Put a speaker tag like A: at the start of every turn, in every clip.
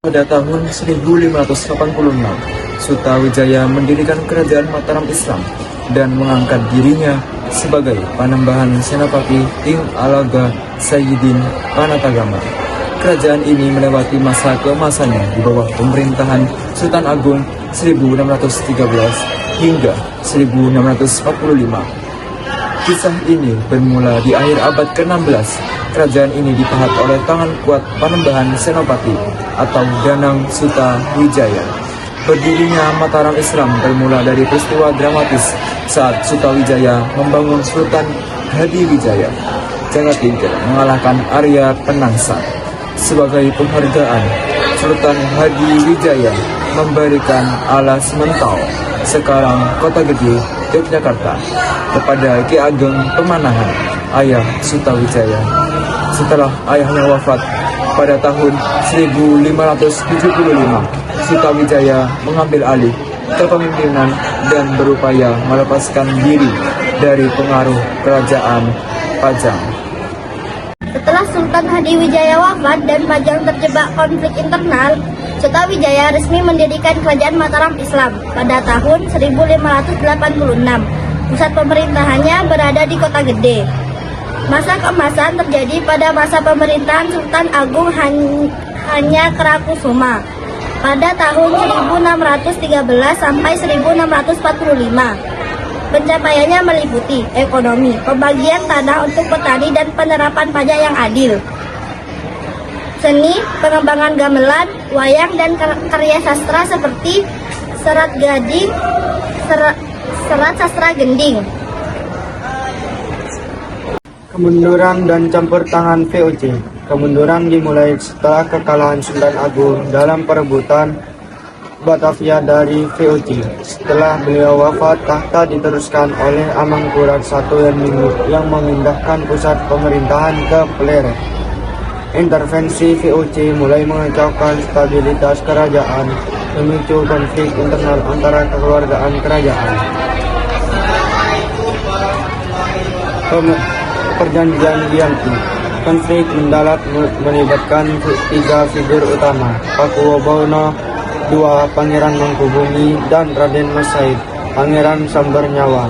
A: Pada tahun 1586, Sutawijaya mendirikan kerajaan Mataram Islam dan mengangkat dirinya sebagai Panembahan Senapati Ing Alaga Sayyidin Panatagama. Kerajaan ini melewati masa keemasannya di bawah pemerintahan Sultan Agung 1613 hingga 1645. Kisah ini bermula di akhir abad ke-16. Kerajaan ini dipahat oleh tangan kuat Panembahan Senopati atau Danang Sutawijaya. Berdirinya Mataram Islam bermula dari peristiwa dramatis saat Sutawijaya membangun Sultan Hadiwijaya Jagatingkir mengalahkan Arya Penangsa. Sebagai penghargaan, Sultan Hadiwijaya memberikan alas Mentau, sekarang Kota Gede, Yogyakarta, kepada Ki Ageng Pemanahan, ayah Sutawijaya. Setelah ayahnya wafat pada tahun 1575, Sutawijaya mengambil alih kepemimpinan dan berupaya melepaskan diri dari pengaruh kerajaan Pajang.
B: Setelah Sultan Hadiwijaya wafat dan Pajang terjebak konflik internal, Sutawijaya resmi mendirikan kerajaan Mataram Islam pada tahun 1586. Pusat pemerintahannya berada di Kota Gede. Masa keemasan terjadi pada masa pemerintahan Sultan Agung Hanyakarakusuma pada tahun 1613 sampai 1645. Pencapaiannya meliputi ekonomi, pembagian tanah untuk petani dan penerapan pajak yang adil, seni, pengembangan gamelan, wayang, dan karya sastra seperti serat gading, serat sastra gending.
C: Kemunduran dan campur tangan VOC. Kemunduran dimulai setelah kekalahan Sultan Agung dalam perebutan Batavia dari VOC. Setelah beliau wafat, tahta diteruskan oleh Amangkurat I yang memindahkan pusat pemerintahan ke Pleret. Intervensi VOC mulai mengacaukan stabilitas kerajaan, memicu konflik internal antara kekeluargaan kerajaan. Perjanjian Giyanti. Konflik mendalam melibatkan tiga figur utama, Pakuwono II, Pangeran Mangkubumi, dan Raden Mas Said, Pangeran Sambernyawa.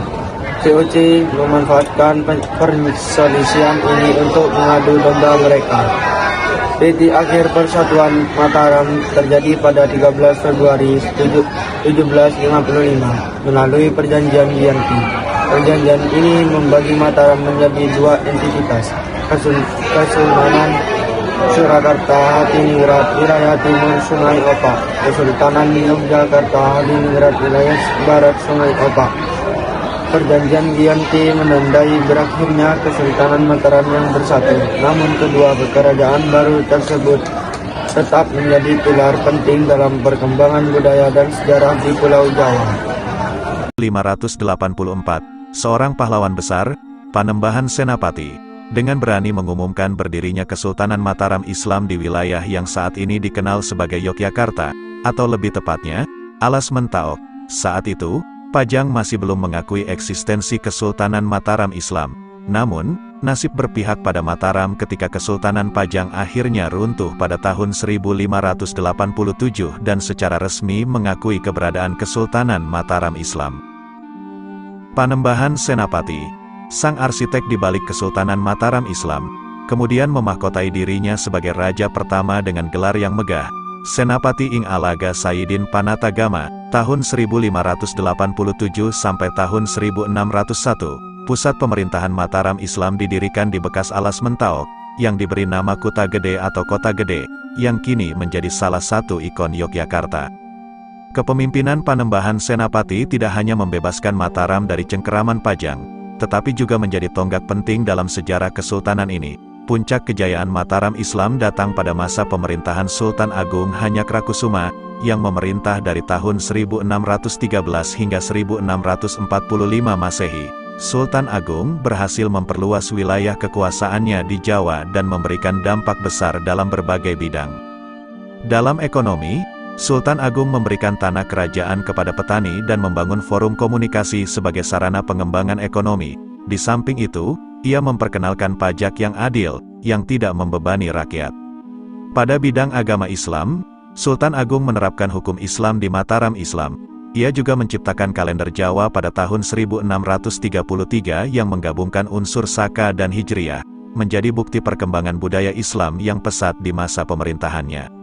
C: VOC memanfaatkan perselisihan ini untuk mengadu domba mereka. Titik akhir persatuan Mataram terjadi pada 13 Februari 1755 melalui Perjanjian Giyanti. Perjanjian ini membagi Mataram menjadi dua entitas, Kesultanan Surakarta Hadiningrat wilayah timur Sungai Opak, Kesultanan Yogyakarta Hadiningrat wilayah barat Sungai Opak. Perjanjian Giyanti menandai berakhirnya Kesultanan Mataram yang bersatu, namun kedua kerajaan baru tersebut tetap menjadi pilar penting dalam perkembangan budaya dan sejarah di Pulau Jawa.
D: 584, seorang pahlawan besar, Panembahan Senapati, dengan berani mengumumkan berdirinya Kesultanan Mataram Islam di wilayah yang saat ini dikenal sebagai Yogyakarta, atau lebih tepatnya, Alas Mentaok. Saat itu, Pajang masih belum mengakui eksistensi Kesultanan Mataram Islam. Namun, nasib berpihak pada Mataram ketika Kesultanan Pajang akhirnya runtuh pada tahun 1587 dan secara resmi mengakui keberadaan Kesultanan Mataram Islam. Panembahan Senapati, sang arsitek di balik Kesultanan Mataram Islam, kemudian memahkotai dirinya sebagai raja pertama dengan gelar yang megah, Senapati Ing Alaga Sayyidin Panatagama, tahun 1587 sampai tahun 1601. Pusat pemerintahan Mataram Islam didirikan di bekas Alas Mentaok, yang diberi nama Kota Gede atau Kota Gede, yang kini menjadi salah satu ikon Yogyakarta. Kepemimpinan Panembahan Senapati tidak hanya membebaskan Mataram dari cengkeraman Pajang, tetapi juga menjadi tonggak penting dalam sejarah kesultanan ini. Puncak kejayaan Mataram Islam datang pada masa pemerintahan Sultan Agung Hanyakarakusuma, yang memerintah dari tahun 1613 hingga 1645 Masehi. Sultan Agung berhasil memperluas wilayah kekuasaannya di Jawa dan memberikan dampak besar dalam berbagai bidang. Dalam ekonomi, Sultan Agung memberikan tanah kerajaan kepada petani dan membangun forum komunikasi sebagai sarana pengembangan ekonomi. Di samping itu, ia memperkenalkan pajak yang adil, yang tidak membebani rakyat. Pada bidang agama Islam, Sultan Agung menerapkan hukum Islam di Mataram Islam. Ia juga menciptakan kalender Jawa pada tahun 1633 yang menggabungkan unsur Saka dan Hijriyah, menjadi bukti perkembangan budaya Islam yang pesat di masa pemerintahannya.